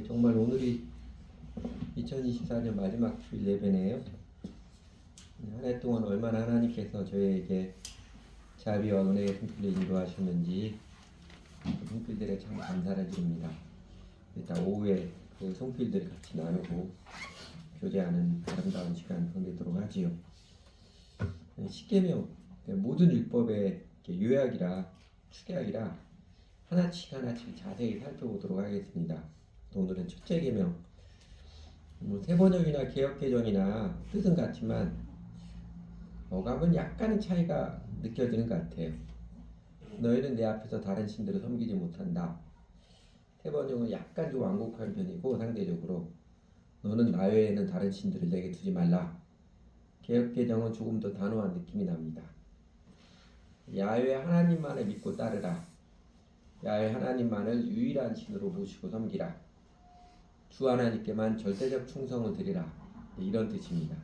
정말 오늘이 2024년 마지막 주일 예배네요. 한 해 동안 얼마나 하나님께서 저희에게 자비와 은혜의 손길을 인도하셨는지 그 손길들에 참 감사를 드립니다. 일단 오후에 그 손길들을 같이 나누고 교제하는 아름다운 시간 보내도록 하지요. 십계명 모든 율법의 요약이라 축약이라 하나씩 자세히 살펴보도록 하겠습니다. 오늘은 첫째 계명, 세번역이나 개역개정이나 뜻은 같지만 어감은 약간의 차이가 느껴지는 것 같아요. 너희는 내 앞에서 다른 신들을 섬기지 못한다. 세번역은 약간 좀 완곡한 편이고 상대적으로 너는 나 외에는 다른 신들을 내게 두지 말라. 개역개정은 조금 더 단호한 느낌이 납니다. 야훼 하나님만을 믿고 따르라. 야훼 하나님만을 유일한 신으로 모시고 섬기라. 주 하나님께만 절대적 충성을 드리라. 이런 뜻입니다.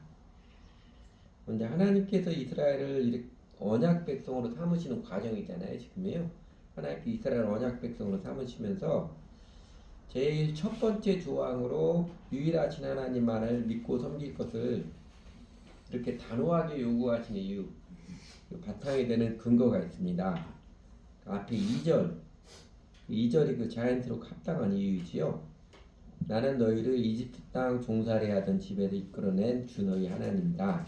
그런데 하나님께서 이스라엘을 언약 백성으로 삼으시는 과정이잖아요. 지금요. 하나님께서 이스라엘 언약 백성으로 삼으시면서 제일 첫 번째 조항으로 유일하신 하나님만을 믿고 섬길 것을 이렇게 단호하게 요구하신 이유, 바탕이 되는 근거가 있습니다. 앞에 2절이 그 자연스럽고 합당한 이유이지요. 나는 너희를 이집트 땅 종살이 하던 집에서 이끌어낸 주 너희 하나님이다.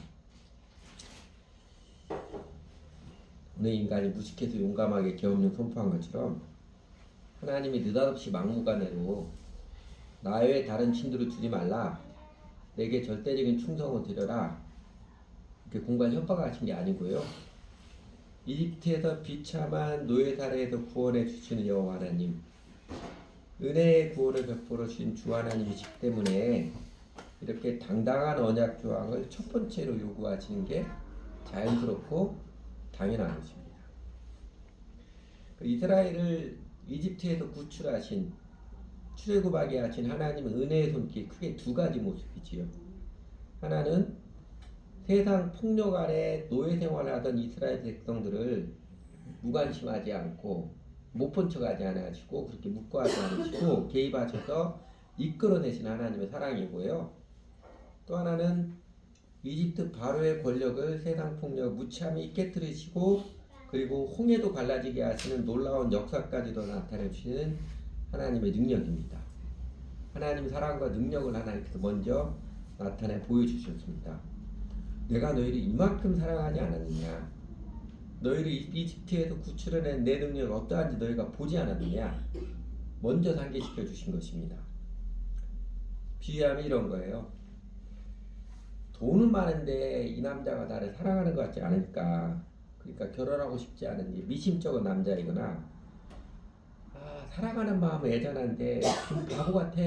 어느 인간이 무식해서 용감하게 계엄령 선포한 것처럼 하나님이 느닷없이 막무가내로 나 외에 다른 신들을 두지 말라. 내게 절대적인 충성을 드려라. 이렇게 공간 협박하신 게 아니고요. 이집트에서 비참한 노예 사례에서 구원해 주시는 여호와 하나님, 은혜의 구원을 베풀어 주신 주 하나님이시기 때문에 이렇게 당당한 언약 조항을 첫 번째로 요구하시는 게 자연스럽고 당연한 것입니다. 이스라엘을 이집트에서 구출하신, 출애굽하게 하신 하나님의 은혜의 손길, 크게 두 가지 모습이지요. 하나는 세상 폭력 아래 노예 생활을 하던 이스라엘 백성들을 무관심하지 않고 못 본 척하지 않으시고 그렇게 묵과하지 않으시고 개입하셔서 이끌어내신 하나님의 사랑이고요. 또 하나는 이집트 바로의 권력을 세상 폭력 무참히 깨뜨리시고 그리고 홍해도 갈라지게 하시는 놀라운 역사까지도 나타내 주시는 하나님의 능력입니다. 하나님의 사랑과 능력을 하나님께서 먼저 나타내 보여주셨습니다. 내가 너희를 이만큼 사랑하지 않았느냐? 너희를 이집트에서 구출해낸 내 능력이 어떠한지 너희가 보지 않았느냐? 먼저 상기시켜 주신 것입니다. 비유하면 이런 거예요. 돈은 많은데 이 남자가 나를 사랑하는 것 같지 않을까? 그러니까 결혼하고 싶지 않은 미심쩍은 남자이거나 사랑하는 마음은 애잔한데 좀 바보 같아.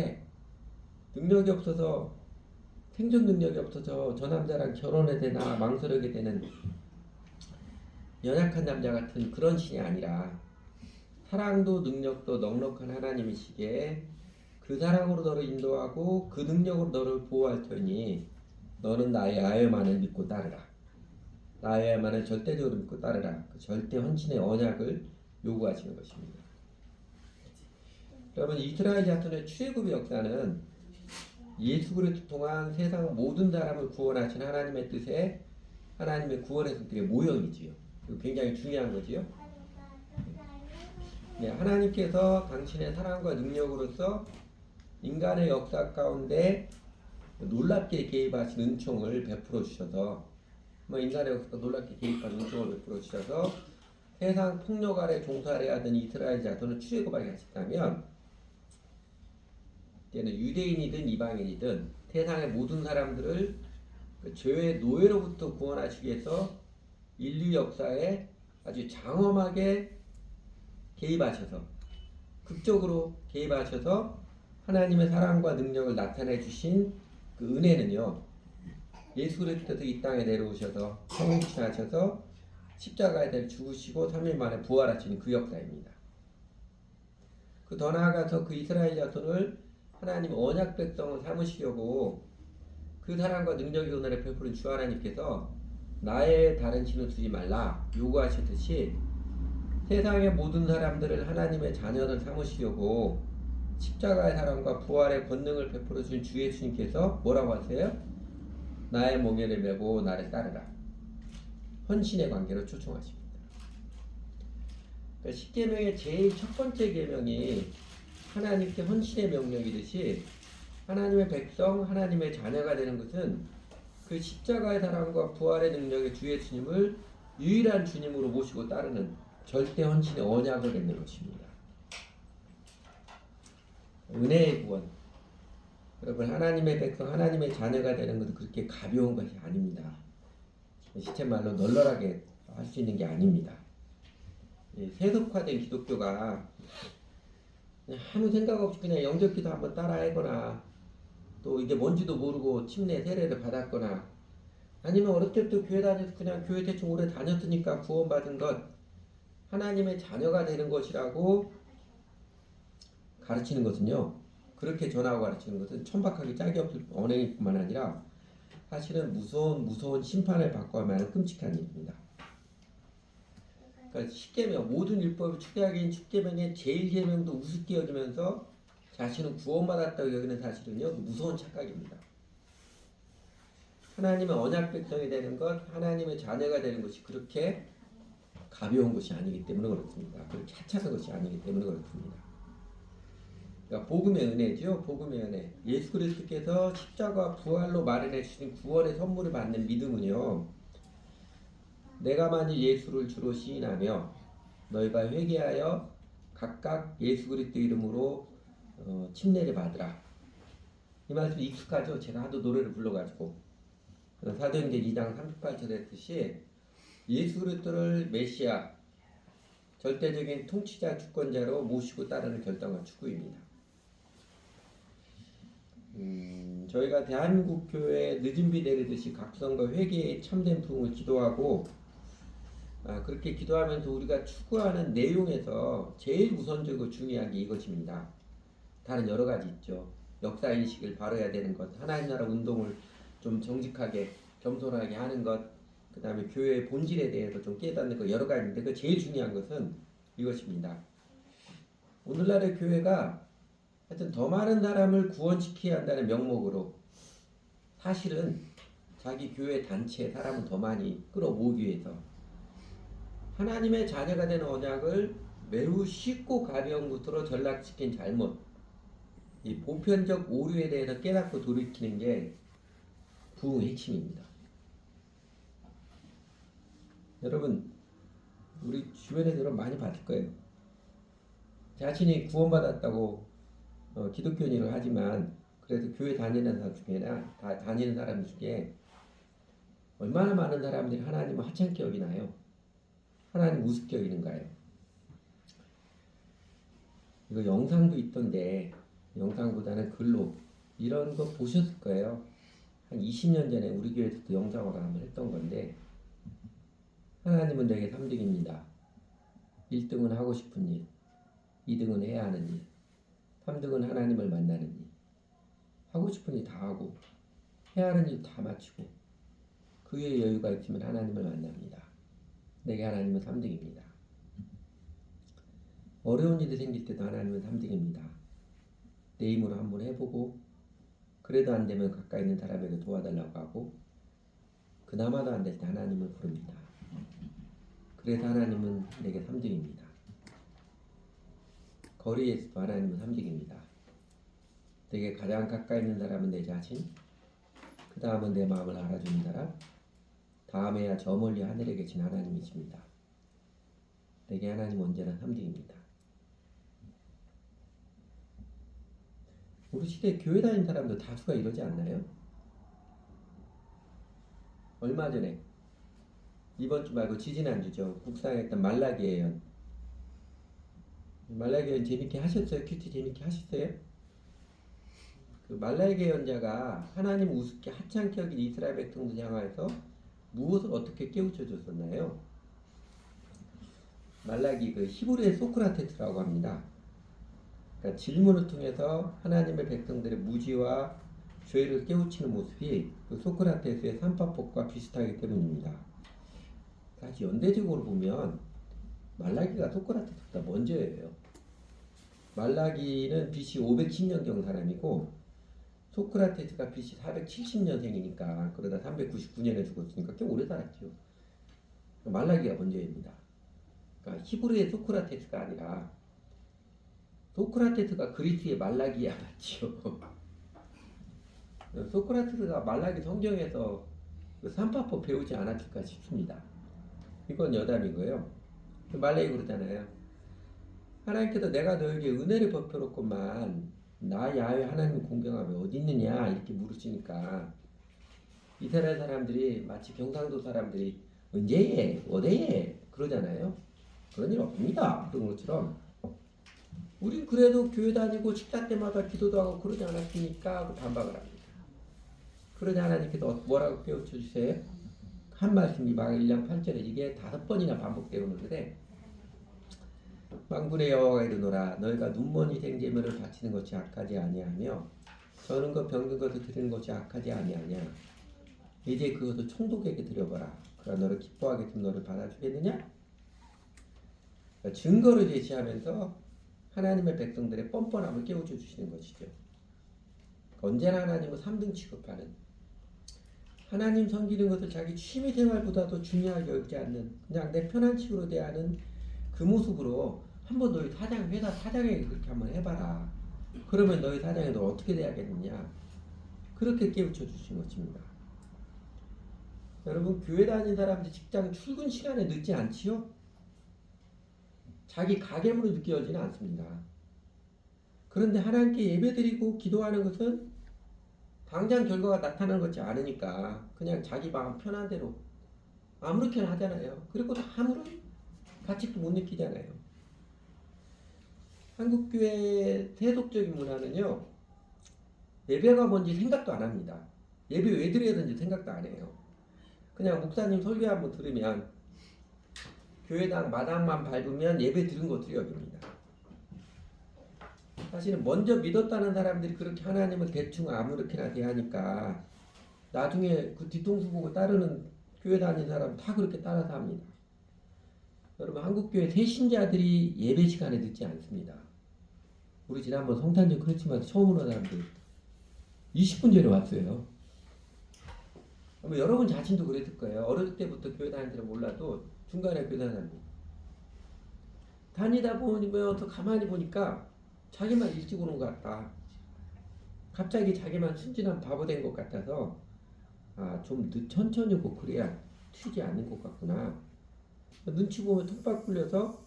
능력이 없어서 생존 능력이 없어서 저 남자랑 결혼해야 되나 망설이게 되는 연약한 남자 같은 그런 신이 아니라 사랑도 능력도 넉넉한 하나님이시기에 그 사랑으로 너를 인도하고 그 능력으로 너를 보호할 터니 너는 나의 야훼만을 믿고 따르라. 나의 야훼만을 절대적으로 믿고 따르라. 그 절대 헌신의 언약을 요구하시는 것입니다. 여러분, 이스라엘 자손의 출애굽의 역사는 예수 그리스도 통한 세상 모든 사람을 구원하신 하나님의 뜻에 하나님의 구원의 손길의 모형이지요. 굉장히 중요한 거지요. 네, 하나님께서 당신의 사랑과 능력으로서 인간의 역사 가운데 놀랍게 개입하신 은총을 베풀어 주셔서 인간의 역사가 놀랍게 개입한 은총을 베풀어 주셔서 세상 폭력 아래 종살이 하던 이스라엘 자손을 출애굽하게 하셨다면 때는 유대인이든 이방인이든 세상의 모든 사람들을 그 죄의 노예로부터 구원하시기 위해서 인류 역사에 아주 장엄하게 개입하셔서 극적으로 개입하셔서 하나님의 사랑과 능력을 나타내 주신 그 은혜는요, 예수 그리스도께서 이 땅에 내려오셔서 성육신하셔서 십자가에 죽으시고 3일 만에 부활하신 그 역사입니다. 그 더 나아가서 그 이스라엘 자손을 하나님 언약 백성을 삼으시려고 그 사랑과 능력의 은혜를 베푸는 주 하나님께서 나의 다른 신을 두지 말라 요구하셨듯이 세상의 모든 사람들을 하나님의 자녀를 삼으시려고 십자가의 사랑과 부활의 권능을 베풀어 주신 주 예수님께서 뭐라고 하세요? 나의 멍에를 메고 나를 따르라. 헌신의 관계로 초청하십니다. 그러니까 십계명의 제일 첫 번째 계명이 하나님께 헌신의 명령이듯이 하나님의 백성, 하나님의 자녀가 되는 것은 그 십자가의 사랑과 부활의 능력의 주 예수님을 유일한 주님으로 모시고 따르는 절대 헌신의 언약을 맺는 것입니다. 은혜의 구원. 여러분, 하나님의 백성, 하나님의 자녀가 되는 것은 그렇게 가벼운 것이 아닙니다. 시체말로 널널하게 할 수 있는 게 아닙니다. 세속화된 기독교가 그냥 아무 생각 없이 그냥 영접기도 한번 따라하거나 또 이게 뭔지도 모르고 침례 세례를 받았거나 아니면 어릴 때부터 교회 다녀서 그냥 교회 대충 오래 다녔으니까 구원받은 것 하나님의 자녀가 되는 것이라고 가르치는 것은요, 그렇게 전하고 가르치는 것은 천박하기 짝이 없을 언행일 뿐만 아니라 사실은 무서운 심판을 받고 하면 끔찍한 일입니다. 그러니까 십계명, 모든 율법이 축대하기인 십계명의 제일 계명도 우습게 여기면서 자신은 구원받았다고 여기는 사실은요, 무서운 착각입니다. 하나님의 언약 백성이 되는 것, 하나님의 자녀가 되는 것이 그렇게 가벼운 것이 아니기 때문에 그렇습니다. 그렇게 하찮은 것이 아니기 때문에 그렇습니다. 그러니까 복음의 은혜죠. 복음의 은혜. 예수 그리스도께서 십자가 부활로 마련해 주신 구원의 선물을 받는 믿음은요, 내가 만일 예수를 주로 시인하며 너희가 회개하여 각각 예수 그리스도 이름으로 침례를 받으라. 이 말씀 익숙하죠? 제가 하도 노래를 불러가지고 사도행전 2장 38절에 했듯이 예수 그리스도를 메시아, 절대적인 통치자 주권자로 모시고 따르는 결단과 추구입니다. 저희가 대한민국 교회 늦은 비 내리듯이 각성과 회개에 참된 부흥을 기도하고 그렇게 기도하면서 우리가 추구하는 내용에서 제일 우선적이고 중요한 게 이것입니다. 다른 여러 가지 있죠. 역사인식을 바로해야 되는 것, 하나님 나라 운동을 좀 정직하게 겸손하게 하는 것, 그 다음에 교회의 본질에 대해서 좀 깨닫는 것 여러 가지인데 그 제일 중요한 것은 이것입니다. 오늘날의 교회가 하여튼 더 많은 사람을 구원시켜야 한다는 명목으로 사실은 자기 교회 단체 사람을 더 많이 끌어모으기 위해서 하나님의 자녀가 되는 언약을 매우 쉽고 가벼운 것으로 전락시킨 잘못, 이 보편적 오류에 대해서 깨닫고 돌이키는 게 부흥의 핵심입니다. 여러분, 우리 주변에서 여러분 많이 봤을 거예요. 자신이 구원받았다고 기독교인을 하지만 그래도 교회 다니는 사람 중에나 다니는 사람 중에 얼마나 많은 사람들이 하나님을 하찮게 여기나요? 하나님 우습게 여기는가요? 이거 영상도 있던데 영상보다는 글로 이런 거 보셨을 거예요. 한 20년 전에 우리 교회에서도 영상으로 한번 했던 건데 하나님은 내게 3등입니다. 1등은 하고 싶은 일, 2등은 해야 하는 일, 3등은 하나님을 만나는 일. 하고 싶은 일 다 하고 해야 하는 일 다 마치고 그 위에 여유가 있으면 하나님을 만납니다. 내게 하나님은 3등입니다. 어려운 일이 생길 때도 하나님은 3등입니다. 내 힘으로 한번 해보고 그래도 안 되면 가까이 있는 사람에게 도와달라고 하고 그나마도 안 될 때 하나님을 부릅니다. 그래서 하나님은 내게 3등입니다. 거리에서도 하나님은 3등입니다. 내게 가장 가까이 있는 사람은 내 자신, 그 다음은 내 마음을 알아주는 사람, 다음에야 저 멀리 하늘에 계신 하나님이십니다. 내게 하나님 언제나 3등입니다. 우리 시대에 교회 다니는 사람도 다수가 이러지 않나요? 얼마 전에 이번 주 말고 지지난주죠. 국상에 했던 말라기 예언. 말라기 예언 재밌게 하셨어요? 큐티 재밌게 하셨어요? 그 말라기 예언자가 하나님 우습게 하찮게 여긴 이스라엘 백성들 향하여서 무엇을 어떻게 깨우쳐 줬었나요? 말라기 그 히브리의 소크라테스라고 합니다. 그러니까 질문을 통해서 하나님의 백성들의 무지와 죄를 깨우치는 모습이 그 소크라테스의 삼파법과 비슷하기 때문입니다. 사실 연대적으로 보면 말라기가 소크라테스보다 먼저예요. 말라기는 BC 510년경 사람이고 소크라테스가 BC 470년생이니까 그러다 399년에 죽었으니까 꽤 오래 살았죠. 말라기가 먼저입니다. 그러니까 히브리의 소크라테스가 아니라 소크라테스가 그리스의 말라기야 맞죠. 소크라테스가 말라기 성경에서 그 삼파법 배우지 않았을까 싶습니다. 이건 여담이고요. 말라기 그러잖아요. 하나님께서 내가 너에게 은혜를 베풀었건만 나 야훼 하나님 공경함이 어디 있느냐 이렇게 물으시니까 이스라엘 사람들이 마치 경상도 사람들이 언제예 어디에 그러잖아요. 그런 일 없습니다. 그런 것처럼 우린 그래도 교회 다니고 식사 때마다 기도도 하고 그러지 않았습니까? 반박을 합니다. 그러자 하나님께서 뭐라고 깨우쳐 주세요? 한 말씀이 막 1장 8절에 이게 5번이나 반복되어 오는데 만군의 여호와가 이르노라 너희가 눈먼이 생제물을 바치는 것이 악하지 아니하며 저는 것 병든 것을 드리는 것이 악하지 아니하냐 이제 그것을 총독에게 드려봐라 그러나 너를 기뻐하겠으면 너를 받아주겠느냐 그러니까 증거를 제시하면서 하나님의 백성들의 뻔뻔함을 깨우쳐 주시는 것이죠. 언제나 하나님은 3등 취급하는 하나님 섬기는 것을 자기 취미생활보다도 중요하게 여기지 않는 그냥 내 편한 식으로 대하는 그 모습으로 한번 너희 회사 사장에게 그렇게 한번 해봐라. 그러면 너희 사장이 너 어떻게 돼야겠느냐. 그렇게 깨우쳐 주신 것입니다. 여러분 교회 다니는 사람들 직장 출근 시간에 늦지 않지요? 자기 가계부로 느껴지지는 않습니다. 그런데 하나님께 예배드리고 기도하는 것은 당장 결과가 나타나는 것이 않으니까 그냥 자기 마음 편한 대로 아무렇게나 하잖아요. 그리고 아무런 가치도 못 느끼잖아요. 한국교회 세속적인 문화는요. 예배가 뭔지 생각도 안 합니다. 예배 왜 드려야 되는지 생각도 안 해요. 그냥 목사님 설교 한번 들으면 교회당 마당만 밟으면 예배 들은 것으로 여깁니다. 사실은 먼저 믿었다는 사람들이 그렇게 하나님을 대충 아무렇게나 대하니까 나중에 그 뒤통수 보고 따르는 교회 다니는 사람 다 그렇게 따라서 합니다. 여러분 한국교회 새신자들이 예배 시간에 늦지 않습니다. 우리 지난번 성탄절 크리스마스 처음 오는 사람들 20분 전에 왔어요. 여러분 자신도 그랬을 거예요. 어렸을 때부터 교회 다니는 몰라도 중간에 교회 다니는 다니다 보면 또 가만히 보니까 자기만 일찍 오는 것 같다. 갑자기 자기만 순진한 바보 된 것 같아서 좀 천천히 오고 그래야 튀지 않는 것 같구나. 눈치 보면 톡박 굴려서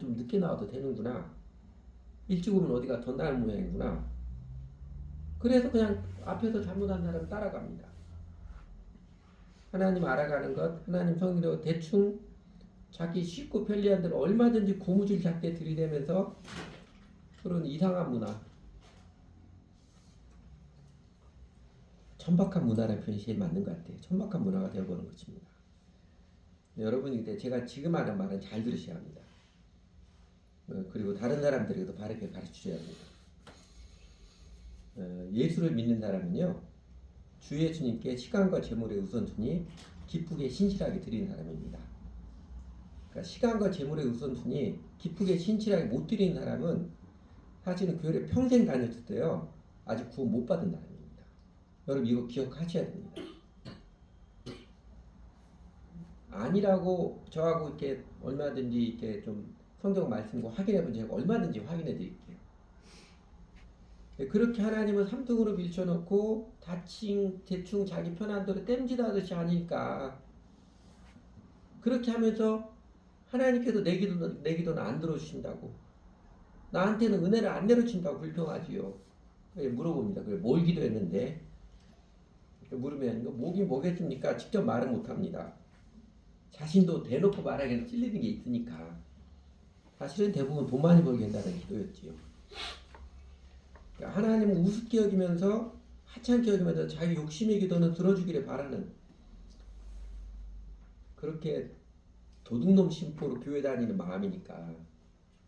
좀 늦게 나와도 되는구나. 일찍 오면 어디가 더 나은 모양이구나. 그래서 그냥 앞에서 잘못한 사람 따라갑니다. 하나님 알아가는 것, 하나님 성기로 대충 자기 쉽고 편리한 대로 얼마든지 고무줄 잡게 들이대면서 그런 이상한 문화, 천박한 문화라는 표현이 제일 맞는 것 같아요. 천박한 문화가 되어버린 것입니다. 여러분이 제가 지금 하는 말은 잘 들으셔야 합니다. 그리고 다른 사람들에게도 바르게 가르쳐줘야 합니다. 예수를 믿는 사람은요, 주 예수님께 시간과 재물의 우선순위 기쁘게 신실하게 드리는 사람입니다. 그러니까 시간과 재물의 우선순위 기쁘게 신실하게 못 드리는 사람은 사실은 교회를 평생 다녔을 때요, 아직 구원 못 받은 사람입니다. 여러분 이거 기억하셔야 됩니다. 아니라고 저하고 이렇게 얼마든지 이렇게 좀 성경 말씀과 확인해 본 제가 얼마든지 확인해 드릴게요. 그렇게 하나님은 3등으로 밀쳐놓고 대충 자기 편한 대로 땜질하듯이 하니까 그렇게 하면서 하나님께서 내 기도는 안 들어주신다고 나한테는 은혜를 안 내려준다고 불평하지요. 물어봅니다. 그래 뭘 기도했는데? 물으면 뭐긴 뭐겠습니까? 직접 말은 못합니다. 자신도 대놓고 말하기에는 찔리는 게 있으니까 사실은 대부분 돈 많이 벌게 한다는 기도였지요. 하나님은 우습게 여기면서 하찮게 여기면서 자기 욕심의 기도는 들어주기를 바라는 그렇게 도둑놈 심보로 교회 다니는 마음이니까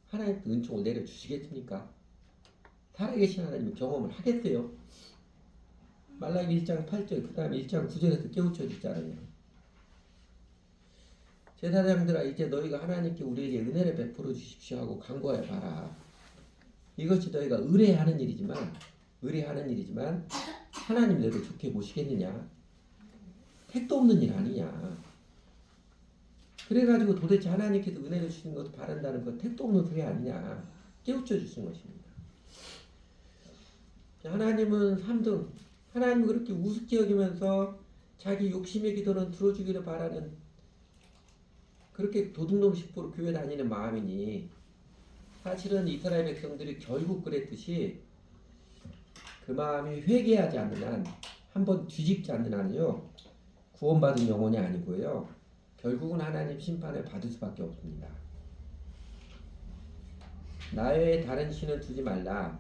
하나님 은총을 내려주시겠습니까? 살아계신 하나님은 경험을 하겠어요? 말라기 1장 8절 그 다음에 1장 9절에서 깨우쳐 주잖아요. 제사장들아 이제 너희가 하나님께 우리에게 은혜를 베풀어 주십시오 하고 간구해 봐라. 이것이 너희가 의뢰하는 일이지만 하나님 너희를 좋게 보시겠느냐? 택도 없는 일 아니냐? 그래가지고 도대체 하나님께서 은혜를 주시는 것도 바란다는 것 택도 없는 소리 아니냐? 깨우쳐 주신 것입니다. 하나님은 3등, 하나님은 그렇게 우습게 여기면서 자기 욕심의 기도는 들어주기를 바라는 그렇게 도둑놈 식으로 교회 다니는 마음이니 사실은 이스라엘 백성들이 결국 그랬듯이 그 마음이 회개하지 않는 한, 한번 뒤집지 않는 한요 구원받은 영혼이 아니고요 결국은 하나님 심판을 받을 수밖에 없습니다. 나 외에 다른 신을 두지 말라.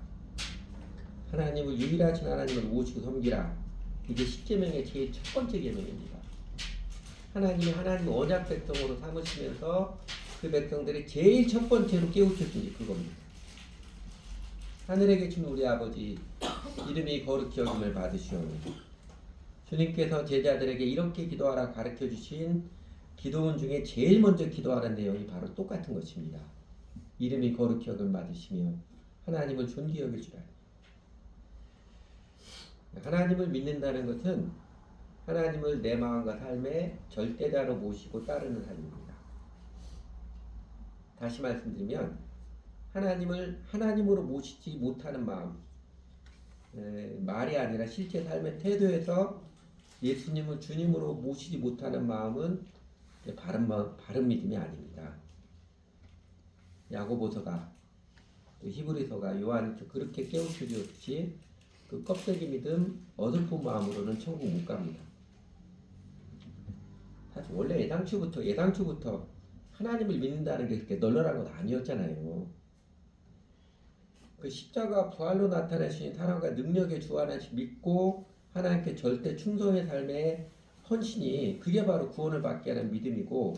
하나님을 유일하신 하나님을 모시고 섬기라. 이게 10계명의 제일 첫 번째 계명입니다. 하나님이 하나님 언약 백성으로 삼으시면서 그 백성들이 제일 첫 번째로 깨우쳐준 게 그겁니다. 하늘에 계신 우리 아버지 이름이 거룩히 여김을 받으시오니 주님께서 제자들에게 이렇게 기도하라 가르쳐 주신 기도문 중에 제일 먼저 기도하라는 내용이 바로 똑같은 것입니다. 이름이 거룩히 여김을 받으시며 하나님을 존귀 여길 줄 알고 하나님을 믿는다는 것은 하나님을 내 마음과 삶에 절대자로 모시고 따르는 삶입니다. 다시 말씀드리면 하나님을 하나님으로 모시지 못하는 마음, 말이 아니라 실제 삶의 태도에서 예수님을 주님으로 모시지 못하는 마음은 바른 믿음이 아닙니다. 야고보서가 또 히브리서가 요한이 그렇게 깨우쳐 주었듯이 그 껍데기 믿음 어설픈 마음으로는 천국 못 갑니다. 사실 원래 예당초부터 하나님을 믿는다는 게 그렇게 널널한 건 아니었잖아요. 그 십자가 부활로 나타나신 사랑과 능력의 주 하나씩 믿고 하나님께 절대 충성의 삶의 헌신이 그게 바로 구원을 받게 하는 믿음이고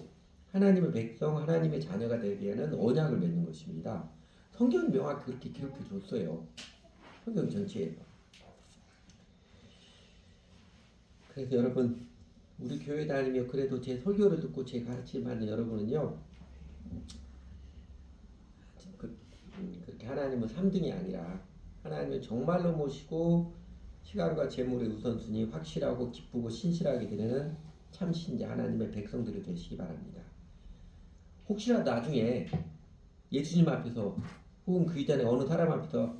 하나님의 백성, 하나님의 자녀가 되게 하는 언약을 맺는 것입니다. 성경이 명확히 그렇게 기록해 줬어요. 성경 전체에서. 그래서 여러분 우리 교회 다니며 그래도 제 설교를 듣고 제 가르침을 받는 여러분은요 그렇게 하나님은 3등이 아니라 하나님을 정말로 모시고 시간과 재물의 우선순위 확실하고 기쁘고 신실하게 되는 참 신자 하나님의 백성들이 되시기 바랍니다. 혹시라도 나중에 예수님 앞에서 혹은 그 이전에 어느 사람 앞에서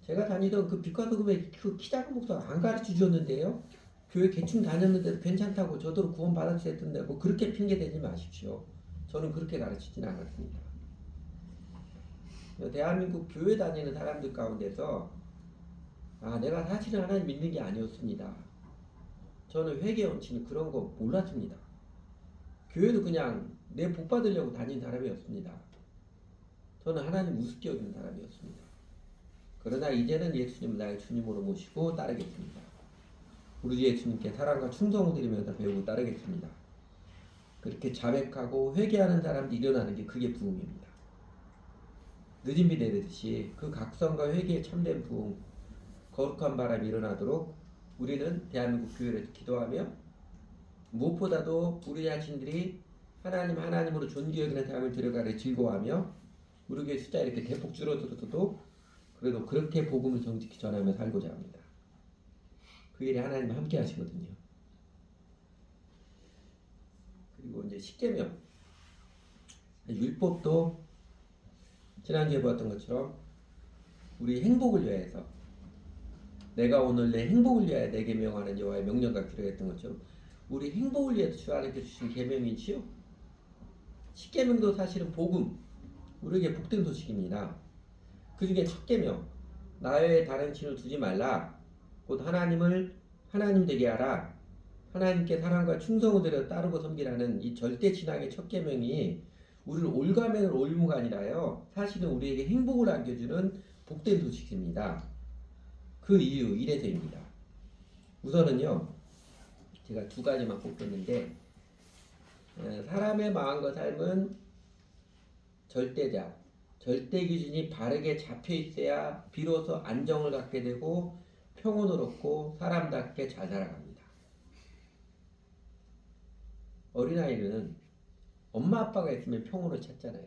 제가 다니던 그 빛과 소금의 그 키 작은 목사가 안 가르쳐 주셨는데요 교회 대충 다녔는데도 괜찮다고 저더러 구원 받았을 텐데 뭐 그렇게 핑계 대지 마십시오. 저는 그렇게 가르치지는 않았습니다. 대한민국 교회 다니는 사람들 가운데서 내가 사실은 하나님 믿는 게 아니었습니다. 저는 회개 원칙 그런 거 몰랐습니다. 교회도 그냥 내 복 받으려고 다닌 사람이었습니다. 저는 하나님 우습게 여기는 사람이었습니다. 그러나 이제는 예수님을 나의 주님으로 모시고 따르겠습니다. 우리 예수님께 사랑과 충성을 드리면서 배우고 따르겠습니다. 그렇게 자백하고 회개하는 사람들이 일어나는 게 그게 부흥입니다. 늦은 비 내리듯이 그 각성과 회개에 참된 부흥, 거룩한 바람이 일어나도록 우리는 대한민국 교회를 기도하며 무엇보다도 우리 자신들이 하나님으로 존귀 여기는 삶을 들어가려 즐거워하며 우리 교회 숫자 이렇게 대폭 줄어들어도 그래도 그렇게 복음을 정직히 전하며 살고자 합니다. 그 일에 하나님 함께 하시거든요. 그리고 이제 10계명 율법도 지난주에 보았던 것처럼 우리 행복을 위해서 내가 오늘 내 행복을 위하여 내 계명하는 여호와의 명령과 기록했던 것처럼 우리 행복을 위해서 주 하나님께 주신 계명이지요. 10계명도 사실은 복음, 우리에게 복된 소식입니다. 그 중에 첫 계명 나 외에 다른 신을 두지 말라. 곧 하나님 되게 하라. 하나님께 사랑과 충성을 들여 따르고 섬기라는 이 절대 신앙의 첫 계명이 우리를 올가매는 올무가 아니라요. 사실은 우리에게 행복을 안겨주는 복된 소식입니다. 그 이유 이래서입니다. 우선은요. 제가 두 가지만 꼽혔는데 사람의 마음과 삶은 절대자, 절대 기준이 바르게 잡혀 있어야 비로소 안정을 갖게 되고 평온을 얻고 사람답게 잘 살아갑니다. 어린아이는 엄마 아빠가 있으면 평온을 찾잖아요.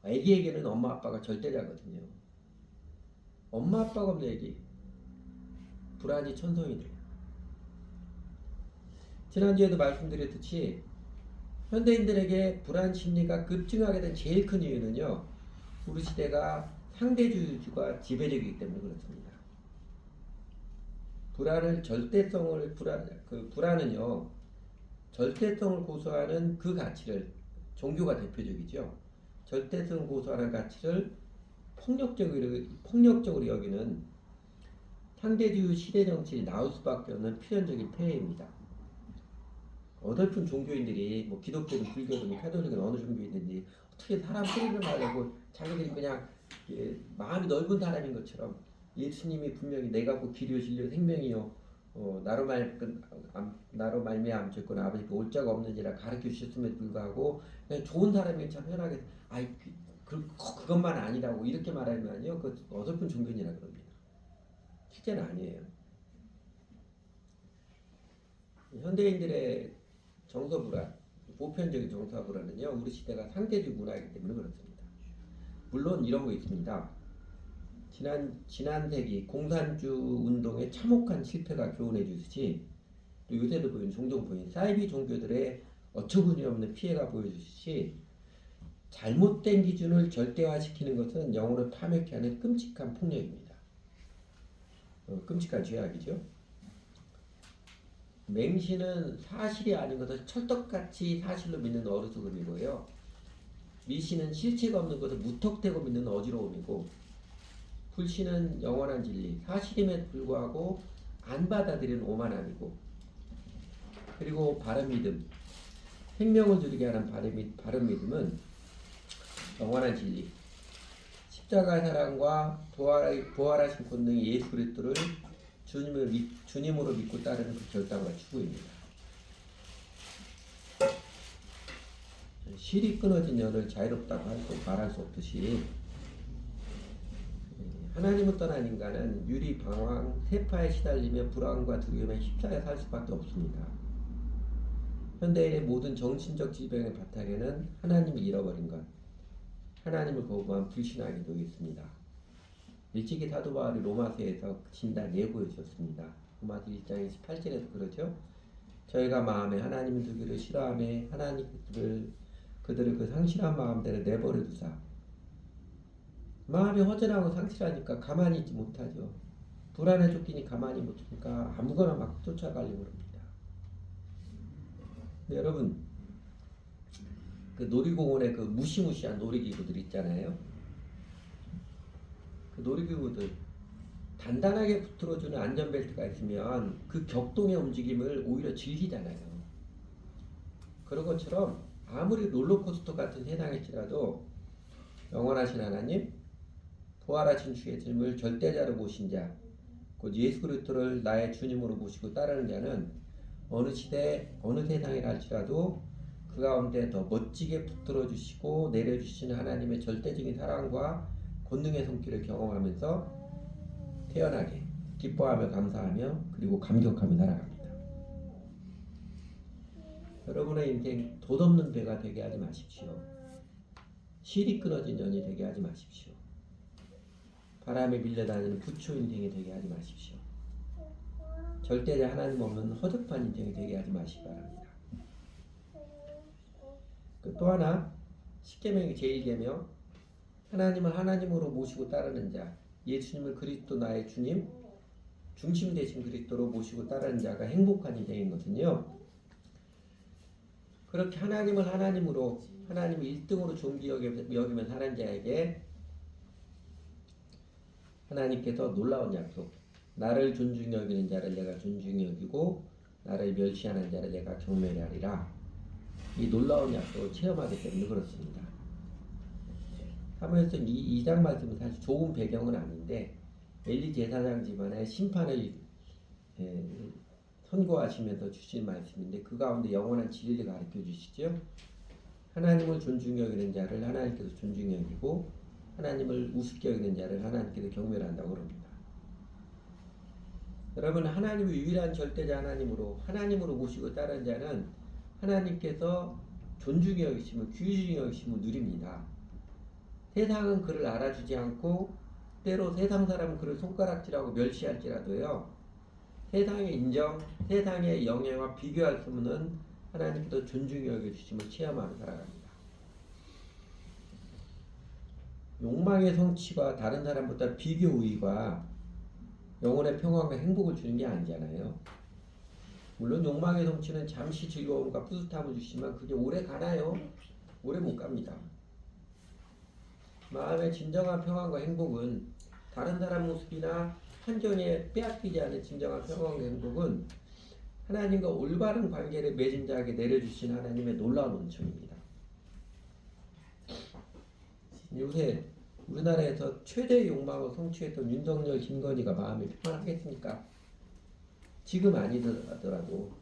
애기에게는 엄마 아빠가 절대자거든요. 엄마 아빠가 없는 애기 불안이 천성이 돼요. 지난주에도 말씀드렸듯이 현대인들에게 불안 심리가 급증하게 된 제일 큰 이유는요, 우리 시대가 상대주의가 지배적이기 때문에 그렇습니다. 불안은요, 절대성을 고수하는 그 가치를, 종교가 대표적이죠. 절대성을 고수하는 가치를 폭력적으로 여기는 상대주의 시대 정치를 나올 수밖에 없는 필연적인 폐해입니다. 어설픈 종교인들이 뭐 기독교든 불교든 카톨릭은 어느 종교이든지 어떻게 사람 소리를 말하고 자기들이 그냥 마음이 넓은 사람인 것처럼 예수님이 분명히 내가 곧 길이요 진리요 생명이요 나로 말미암아 주셨거나 아버지께 올 자가 없는지라 가르쳐 주셨음에도 불구하고 그냥 좋은 사람이 참 편하게 그것만 아니라고 이렇게 말하면요 그 어설픈 종교인이라 그럽니다. 실제는 아니에요. 현대인들의 정서불안, 보편적인 정서불안은요 우리 시대가 상대주의 문화이기 때문에 그렇습니다. 물론 이런 거 있습니다. 지난 세기 공산주 운동의 참혹한 실패가 교훈해 주듯이 또 요새도 종종 보이는 사이비 종교들의 어처구니 없는 피해가 보여주듯이 잘못된 기준을 절대화시키는 것은 영혼을 파멸케 하는 끔찍한 폭력입니다. 끔찍한 죄악이죠. 맹신은 사실이 아닌 것을 찰떡같이 사실로 믿는 어리석음이고요. 미신은 실체가 없는 것을 무턱대고 믿는 어지러움이고, 불신은 영원한 진리, 사실임에도 불구하고 안 받아들이는 오만함이고, 그리고 바른 믿음, 생명을 누리게 하는 바른 믿음은 영원한 진리, 십자가의 사랑과 부활하신 권능의 예수 그리스도를 주님으로 믿고 따르는 그 결단과 추구입니다. 실이 끊어진 연을 자유롭다고 말할 수 없듯이 하나님을 떠난 인간은 유리, 방황, 세파에 시달리며 불안과 두려움에 휩싸여 살 수밖에 없습니다. 현대인의 모든 정신적 질병의 바탕에는 하나님을 잃어버린 것, 하나님을 거부한 불신앙이 있습니다. 일찍이 사도 바울이 로마서에서 진단 예고해 주셨습니다. 로마서 1장 18절에서 그러죠. 저희가 마음에 하나님을 두기를 싫어하며 그들을 그 상실한 마음대로 내버려 두사 마음이 허전하고 상실하니까 가만히 있지 못하죠. 불안에 쫓기니 가만히 못 있으니까 아무거나 막 쫓아가려고 합니다. 여러분 그 놀이공원에 그 무시무시한 놀이기구들 있잖아요. 그 놀이기구들 단단하게 붙들어주는 안전벨트가 있으면 그 격동의 움직임을 오히려 즐기잖아요. 그런 것처럼 아무리 롤러코스터 같은 세상일지라도 영원하신 하나님, 부활하신 주의 예수님을 절대자로 모신 자, 곧 예수 그리스도를 나의 주님으로 모시고 따르는 자는 어느 시대, 어느 세상에 갈지라도 그 가운데 더 멋지게 붙들어 주시고 내려주시는 하나님의 절대적인 사랑과 권능의 손길을 경험하면서 태연하게 기뻐하며 감사하며 그리고 감격하며 살아갑니다. 여러분의 인생 돛없는 배가 되게 하지 마십시오. 실이 끊어진 연이 되게 하지 마십시오. 바람에 밀려다니는 부초 인생이 되게 하지 마십시오. 절대자 하나님 없는 허접한 인생이 되게 하지 마시기 바랍니다. 또 하나 십계명의 제1계명 하나님을 하나님으로 모시고 따르는 자, 예수님을 그리스도 나의 주님, 중심 되신 그리스도로 모시고 따르는 자가 행복한 인생이거든요. 그렇게 하나님을 하나님으로, 하나님을 1등으로 존귀 여기면 사는 자에게 하나님께서 놀라운 약속, 나를 존중히 여기는 자를 내가 존중히 여기고 나를 멸시하는 자를 내가 경멸하리라. 이 놀라운 약속을 체험하기 때문에 그렇습니다. 사무엘서 2장 말씀은 사실 좋은 배경은 아닌데 엘리 제사장 집안의 심판을 선고하시면서 주신 말씀인데 그 가운데 영원한 진리를 가르쳐 주시죠. 하나님을 존중히 여기는 자를 하나님께서 존중히 여기고 하나님을 우습게 여기는 자를 하나님께서 경멸한다고 합니다. 여러분 하나님의 유일한 절대자 하나님으로 모시고 따르는 자는 하나님께서 존중히 여기심을 귀중히 여기심을 누립니다. 세상은 그를 알아주지 않고 때로 세상 사람은 그를 손가락질하고 멸시할지라도요. 세상의 인정, 세상의 영예와 비교할 수 없는 하나님께서 존중히 여겨주심을 체험하며 살아갑니다. 욕망의 성취가 다른 사람보다 비교 우위가 영혼의 평안과 행복을 주는 게 아니잖아요. 물론 욕망의 성취는 잠시 즐거움과 뿌듯함을 주시지만 그게 오래 가나요? 오래 못 갑니다. 마음의 진정한 평안과 행복은 다른 사람 모습이나 환경에 빼앗기지 않은 진정한 평안과 행복은 하나님과 올바른 관계를 맺은 자에게 내려주신 하나님의 놀라운 은총입니다. 요새 우리나라에서 최대의 욕망을 성취했던 윤석열, 김건희가 마음이 평안하겠습니까? 지금 아니더라도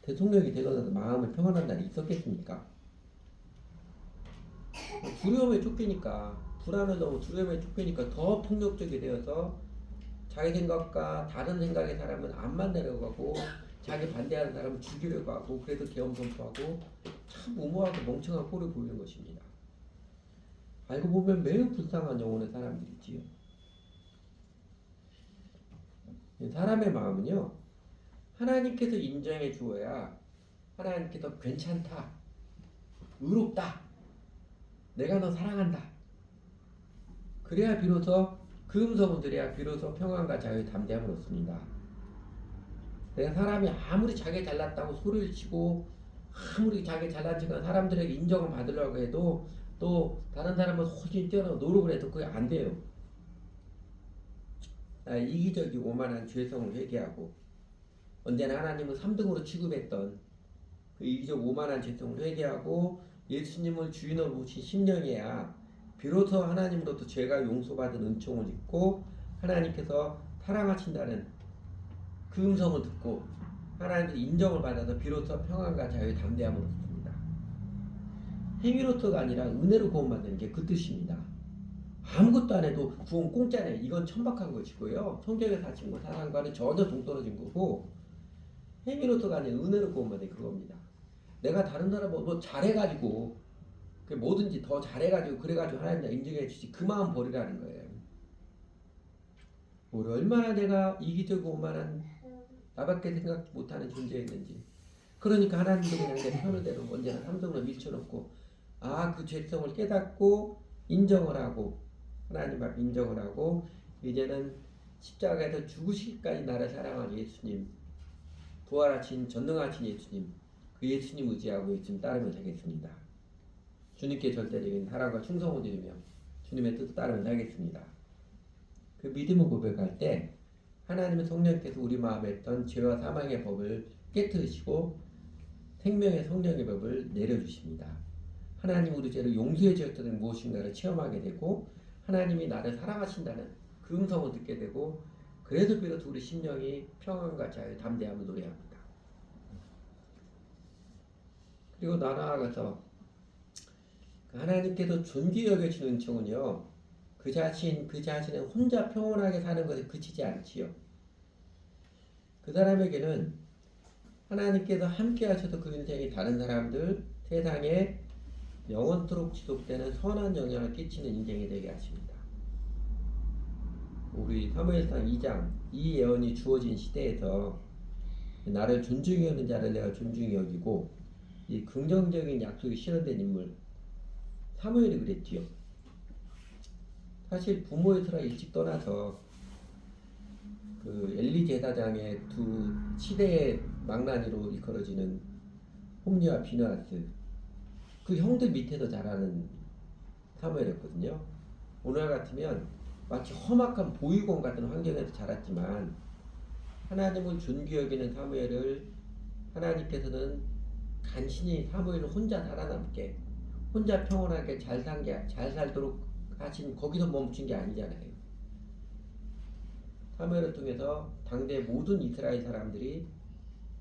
대통령이 되거나 마음을 평안한 날이 있었겠습니까? 두려움에 쫓기니까, 불안을 너무 두려움에 쫓기니까 더 폭력적이 되어서 자기 생각과 다른 생각의 사람은 안 만나려고 하고 자기 반대하는 사람은 죽이려고 하고 그래서 계엄 선포하고 참 무모하고 멍청한 꼴을 보이는 것입니다. 알고 보면 매우 불쌍한 영혼의 사람들이지요. 사람의 마음은요, 하나님께서 인정해 주어야 하나님께서 괜찮다, 의롭다, 내가 너 사랑한다. 그래야 비로소 그 음성을 들어야 비로소 평안과 자유의 담대함을 얻습니다. 내가 사람이 아무리 자기 잘났다고 소리를 치고 아무리 자기 잘난 척한 사람들에게 인정을 받으려고 해도 또 다른 사람은 호진이 뛰어나고 노력을 해도 그게 안 돼요. 이기적이고 오만한 죄성을 회개하고 언제나 하나님을 3등으로 취급했던 그 이기적 오만한 죄성을 회개하고 예수님을 주인으로 모신 심령이야 비로소 하나님으로부터 죄가 용서받은 은총을 입고 하나님께서 사랑하신다는 그 음성을 듣고 하나님의 인정을 받아서 비로소 평안과 자유의 담대함을 얻습니다. 행위로서가 아니라 은혜로 구원받는 게 그 뜻입니다. 아무것도 안 해도 구원 공짜네. 이건 천박한 것이고요. 성경에 다친 거 사랑과는 전혀 동떨어진 거고 행위로서가 아니라 은혜로 구원받는 그겁니다. 내가 다른 사람 뭐 잘해가지고 그 뭐든지 더 잘해가지고 그래가지고 하나님 인정해 주지 그 마음 버리라는 거예요. 뭘 얼마나 내가 이기적이고 오만한 나밖에 생각 못하는 존재였는지. 그러니까 하나님도 그냥 내 편을 대로 언제나 삼성으로 밀쳐놓고 그 죄성을 깨닫고 인정을 하고 하나님 앞에 인정을 하고 이제는 십자가에서 죽으시기까지 나를 사랑한 예수님, 부활하신 전능하신 예수님, 그 예수님 의지하고 예수님 따르면 되겠습니다. 주님께 절대적인 사랑과 충성을 드리며 주님의 뜻을 따르면 되겠습니다. 그 믿음을 고백할 때 하나님의 성령께서 우리 마음에 있던 죄와 사망의 법을 깨뜨리시고 생명의 성령의 법을 내려주십니다. 하나님 우리 죄를 용서해 주셨다는 무엇인가를 체험하게 되고 하나님이 나를 사랑하신다는 그 음성을 듣게 되고 그래서 비로소 우리 심령이 평안과 자유, 담대함을 노래합니다. 그리고 나아가서 하나님께서 존귀 여겨주는 은총은요, 그 자신은 혼자 평온하게 사는 것에 그치지 않지요. 그 사람에게는 하나님께서 함께 하셔서 그 인생이 다른 사람들, 세상에 영원토록 지속되는 선한 영향을 끼치는 인생이 되게 하십니다. 우리 사무엘상 2장 이 예언이 주어진 시대에서 나를 존중히 여기는 자를 내가 존중히 여기고 이 긍정적인 약속이 실현된 인물 사무엘이 그랬지요. 사실 부모에서라 일찍 떠나서 그 엘리 제사장의 두 시대의 망나니로 이끌어지는 홈리와 비느하스 그 형들 밑에서 자라는 사무엘이었거든요. 오늘 같으면 마치 험악한 보육원 같은 환경에서 자랐지만 하나님을 존귀 여기는 사무엘을 하나님께서는 간신히 사무엘을 혼자 살아남게 혼자 평온하게 잘 살도록 하신 거기서 멈춘 게 아니잖아요. 사무엘을 통해서 당대 모든 이스라엘 사람들이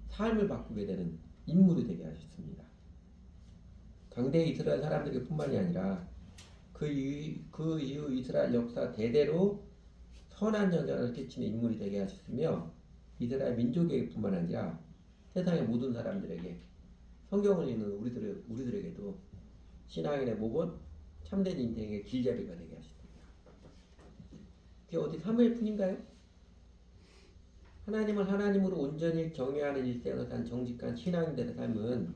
삶을 바꾸게 되는 인물이 되게 하셨습니다. 당대 이스라엘 사람들이 뿐만이 아니라 그 이후 이스라엘 역사 대대로 선한 영향을 끼치는 인물이 되게 하셨으며 이스라엘 민족에게 뿐만 아니라 세상의 모든 사람들에게 성경을 읽는 우리들에게도 신앙인의 모범 참된 인생의 길잡이가 되게 하십니다. 그게 어디 사무엘뿐인가요? 하나님을 하나님으로 온전히 경외하는 일생을 산 정직한 신앙인들의 삶은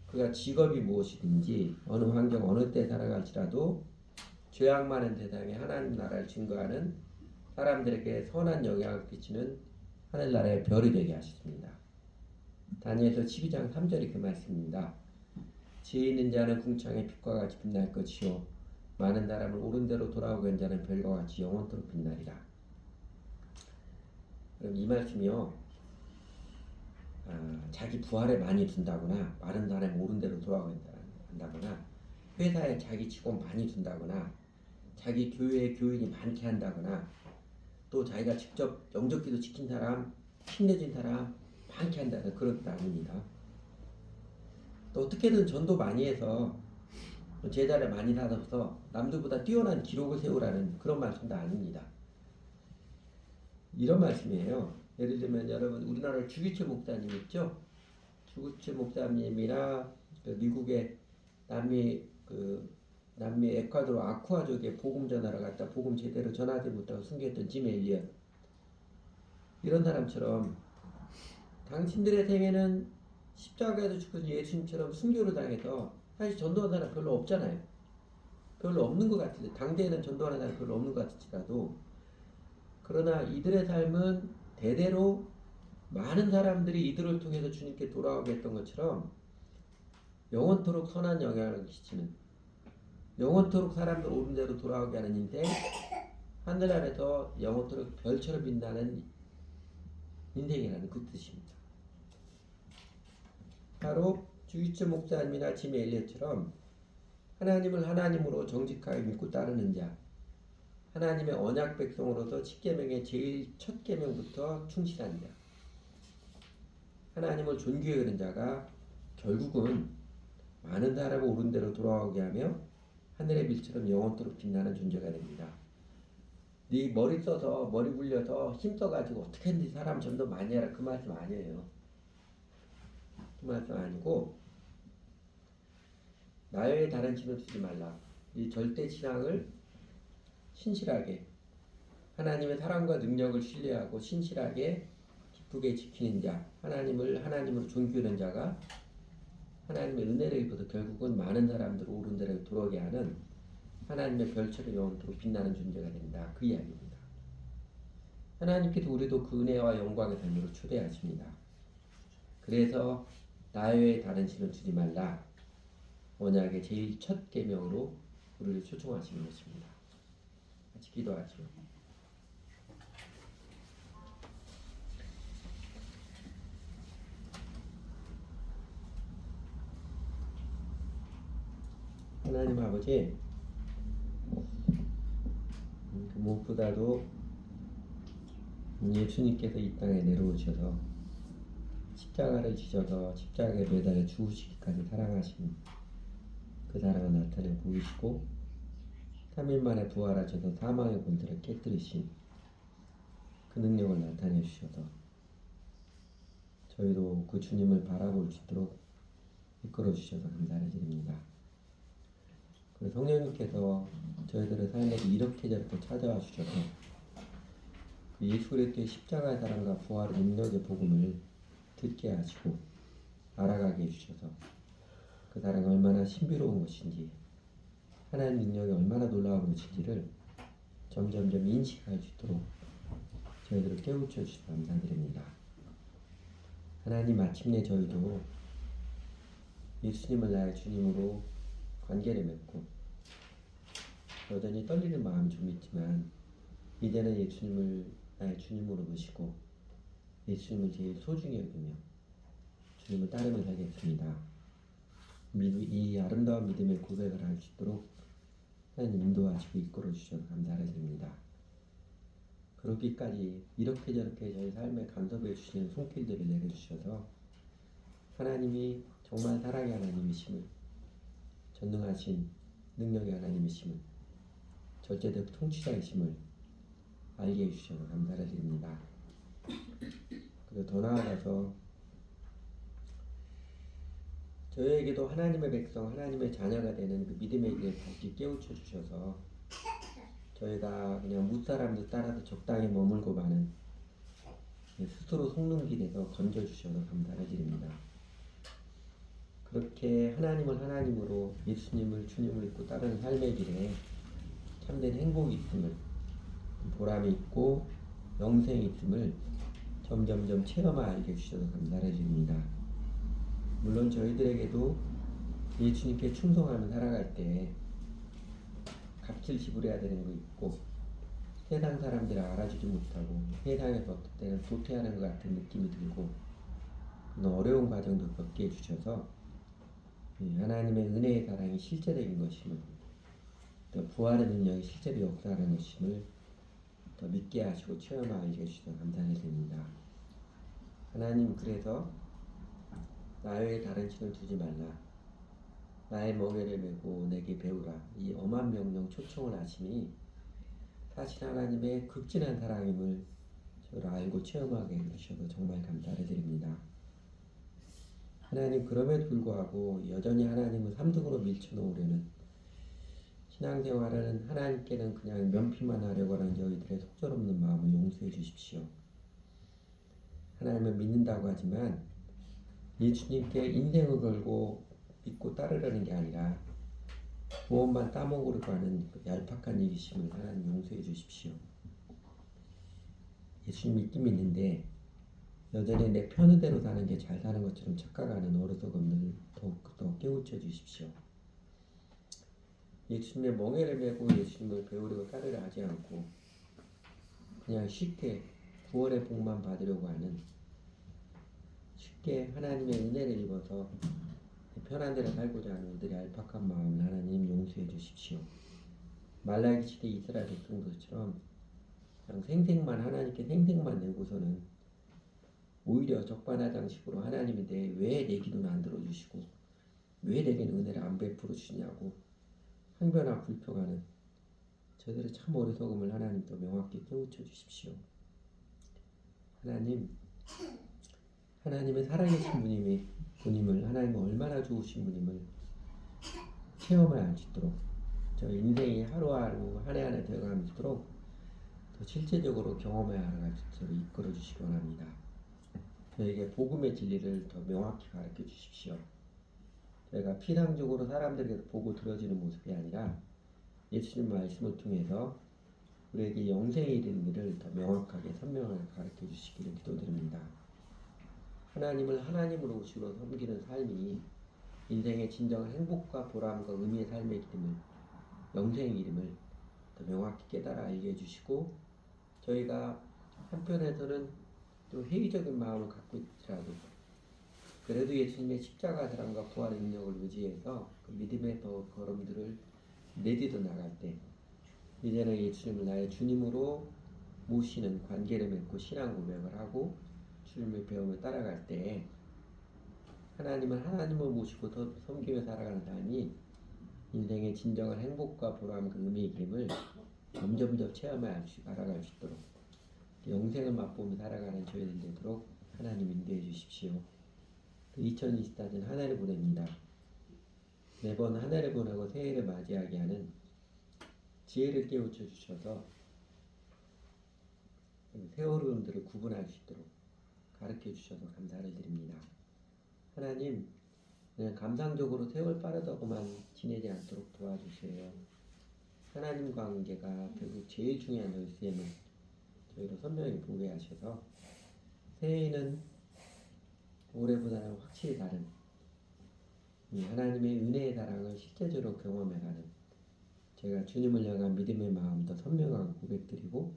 그가 직업이 무엇이든지 어느 환경 어느 때 살아갈지라도 죄악 많은 세상에 하나님 나라를 증거하는 사람들에게 선한 영향을 끼치는 하늘나라의 별이 되게 하셨습니다. 다니엘서 12장 3절이 그 말씀입니다. 지혜 있는 자는 궁창의 빛과 같이 빛날 것이요 많은 사람을 옳은 대로 돌아오게 한 자는 별과 같이 영원토록 빛나리라. 그럼 이 말씀이요, 자기 부하를 많이 둔다거나 많은 사람이 옳은 대로 돌아오게 한다거나 회사에 자기 직원 많이 둔다거나 자기 교회에 교인이 많게 한다거나 또 자기가 직접 영접기도 지킨 사람, 힘내준 사람 많게 한다는 그런 뜻 아닙니다. 또 어떻게든 전도 많이 해서 제자를 많이 다뤄서 남들보다 뛰어난 기록을 세우라는 그런 말씀도 아닙니다. 이런 말씀이에요. 예를 들면 여러분 우리나라 주기철 목사님 있죠? 주기철 목사님이나 미국의 남미 에콰도르 아쿠아족에 복음 전하러 갔다 복음 제대로 전하지 못하고 순교했던 짐 엘리엇, 이런 사람처럼 당신들의 생애는 십자가에서 죽은 예수님처럼 순교를 당해서 사실 전도하는 사람 별로 없잖아요. 별로 없는 것 같은데 당대에는 전도하는 사람 별로 없는 것 같을지라도, 그러나 이들의 삶은 대대로 많은 사람들이 이들을 통해서 주님께 돌아오게 했던 것처럼 영원토록 선한 영향을 끼치는, 영원토록 사람들 옳은 대로 돌아오게 하는 인생, 하늘 아래서 영원토록 별처럼 빛나는 인생이라는 그 뜻입니다. 바로 주기철 목사님이나 짐 엘리엇처럼 하나님을 하나님으로 정직하게 믿고 따르는 자, 하나님의 언약 백성으로서 10계명의 제일 첫 계명부터 충실한 자, 하나님을 존귀하는 자가 결국은 많은 사람을 옳은 대로 돌아오게 하며 하늘의 빛처럼 영원토록 빛나는 존재가 됩니다. 네 머리 써서 머리 굴려서 힘써가지고 어떻게든지 사람 전도 많이 해라 그 말씀 아니에요. 그 말씀 아니고 나 외에 다른 신을 두지 말라. 이 절대 신앙을 신실하게 하나님의 사랑과 능력을 신뢰하고 신실하게 기쁘게 지키는 자, 하나님을 하나님으로 존귀하는 자가 하나님의 은혜를 입어서 결국은 많은 사람들을 옳은 데로 돌아오게 하는 하나님의 별처럼 영원토록 빛나는 존재가 된다. 그 이야기입니다. 하나님께서 우리도 그 은혜와 영광의 삶으로 초대하십니다. 그래서 나 외에 다른 신을 두지 말라. 언약의 제일 첫 계명으로 우리를 초청하시는 것입니다. 같이 기도하죠. 하나님 아버지, 무엇보다도 예수님께서 이 땅에 내려오셔서 십자가를 지셔서 십자가에 매달려 죽으시기까지 사랑하신 그 사랑을 나타내 보이시고 3일 만에 부활하셔서 사망의 권세를 깨뜨리신 그 능력을 나타내 주셔서 저희도 그 주님을 바라볼 수 있도록 이끌어 주셔서 감사를 드립니다. 그 성령님께서 저희들의 삶에서 이렇게 저렇게 찾아와 주셔서 그 예수 그리스도의 십자가의 사랑과 부활의 능력의 복음을 듣게 하시고 알아가게 해주셔서 그 사랑이 얼마나 신비로운 것인지, 하나님 능력이 얼마나 놀라운 것인지를 점점점 인식할 수 있도록 저희들을 깨우쳐 주셔서 감사드립니다. 하나님, 마침내 저희도 예수님을 나의 주님으로 관계를 맺고 여전히 떨리는 마음이 좀 있지만 이제는 예수님을 나의 주님으로 모시고 예수님을 제일 소중히 여기며 주님을 따르며 살겠습니다. 이 아름다운 믿음의 고백을 할 수 있도록 하나님 인도하시고 이끌어 주셔서 감사를 드립니다. 그렇기까지 이렇게 저렇게 저희 삶에 간섭해 주시는 손길들을 내려주셔서 하나님이 정말 사랑의 하나님이심을, 전능하신 능력의 하나님이심을, 절대적 통치자이심을 알게 해주셔서 감사를 드립니다. 그리고 더 나아가서 저희에게도 하나님의 백성, 하나님의 자녀가 되는 그 믿음의 길을 밝게 깨우쳐 주셔서 저희가 그냥 무사람들 따라서 적당히 머물고 마는 스스로 속는 길에서 건져 주셔서 감사를 드립니다. 그렇게 하나님을 하나님으로 예수님을 주님을 믿고 따르는 삶의 길에 참된 행복이 있음을, 보람이 있고 영생이 있음을 점점점 체험하게 알게 해주셔서 감사를 드립니다. 물론 저희들에게도 예수님께 충성하며 살아갈 때 값을 지불해야 되는 거 있고 세상 사람들을 알아주지 못하고 세상에서 어떤 때는 도태하는 것 같은 느낌이 들고 그런 어려운 과정도 겪게 해주셔서 하나님의 은혜의 사랑이 실제적인 것임을, 또 부활의 능력이 실제로 역사하는 것임을 더 믿게 하시고 체험하게 해주셔서 감사를 드립니다. 하나님, 그래서 나 외에 다른 신을 두지 말라, 나의 멍에를 메고 내게 배우라, 이 엄한 명령 초청을 하시니 사실 하나님의 극진한 사랑임을 저를 알고 체험하게 해주셔서 정말 감사를 드립니다. 하나님, 그럼에도 불구하고 여전히 하나님을 3등으로 밀쳐놓으려는 신앙생활은 하나님께는 그냥 면피만 하려고 하는 저희들의 속절없는 마음을 용서해 주십시오. 하나님을 믿는다고 하지만 예수님께 인생을 걸고 믿고 따르려는 게 아니라 무엇만 따먹으려고 하는 얄팍한 일이심을 하나님 용서해 주십시오. 예수님 믿긴 믿는데 여전히 내 편의대로 사는 게 잘 사는 것처럼 착각하는 어리석음들을 더욱더 깨우쳐 주십시오. 예수님의 멍에를 메고 예수님을 배우려고 따르려 하지 않고 그냥 쉽게 구원의 복만 받으려고 하는, 쉽게 하나님의 은혜를 입어서 편한 대로 살고자 하는 우리들의 알팍한 마음을 하나님 용서해 주십시오. 말라기 시대 이스라엘 백성들처럼 그냥 생색만 하나님께 생색만 내고서는 오히려 적반하장식으로 하나님인데 왜 내 기도는 안 들어주시고 왜 내게는 은혜를 안 베풀어 주시냐고 항변하 불평하는 저들의 참 어리석음을 하나님 더 명확히 깨우쳐 주십시오. 하나님, 하나님의 살아계신 분임을, 하나님은 얼마나 좋으신 분임을 체험할 수 있도록, 저 인생이 하루하루 한 해 한 해 되어가면서도록 더 실제적으로 경험해야 할 수 있도록 이끌어 주시기 원합니다. 저에게 복음의 진리를 더 명확히 가르쳐 주십시오. 저희가 피상적으로 사람들에게 보고 들어지는 모습이 아니라 예수님 말씀을 통해서 우리에게 영생에 이르는 일을 더 명확하게 선명하게 가르쳐 주시기를 기도드립니다. 하나님을 하나님으로 오시고 섬기는 삶이 인생의 진정한 행복과 보람과 의미의 삶의 이름을, 영생의 이름을 더 명확히 깨달아 알게 해주시고, 저희가 한편에서는 또 회의적인 마음을 갖고 있더라도 그래도 예수님의 십자가 사랑과 부활의 능력을 의지해서 그 믿음의 걸음들을 내디뎌 나갈 때 이제는 예수님을 나의 주님으로 모시는 관계를 맺고 신앙 고백을 하고 주님의 배움을 따라갈 때 하나님을 하나님을 모시고 더 섬기며 살아가는 삶이 인생의 진정한 행복과 보람, 그 의미의 힘을 점점 더 체험해 알아갈 수 있도록 영생을 맛보며 살아가는 저희들 되도록 하나님 인도해 주십시오. 2024년 한 해를 보냅니다. 매번 한 해를 보내고 새해를 맞이하게 하는 지혜를 깨우쳐 주셔서 세월음들을 구분할 수 있도록 가르쳐 주셔서 감사를 드립니다. 하나님, 그냥 감상적으로 세월 빠르다고만 지내지 않도록 도와주세요. 하나님 관계가 결국 제일 중요한 열쇠임을 저희로 선명히 보게 하셔서 새해에는 올해보다는 확실히 다른 이 하나님의 은혜의 사랑을 실제적으로 경험해가는, 제가 주님을 향한 믿음의 마음 더 선명하게 고백드리고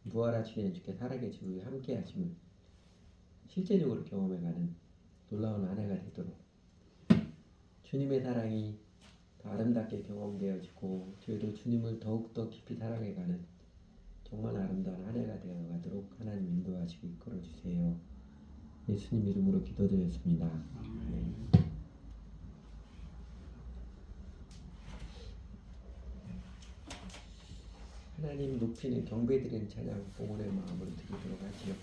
부활하시는 주께 살아계시고 우리 함께 하심을 실제적으로 경험해가는 놀라운 한 해가 되도록 주님의 사랑이 더 아름답게 경험되어지고 저희도 주님을 더욱더 깊이 사랑해가는 정말 아름다운 한 해가 되어가도록 하나님 인도하시고 이끌어주세요. 예수님 이름으로 기도드렸습니다. 네. 하나님 높이는 경배드리는 찬양 봉헌의 마음으로 드리도록 하지요.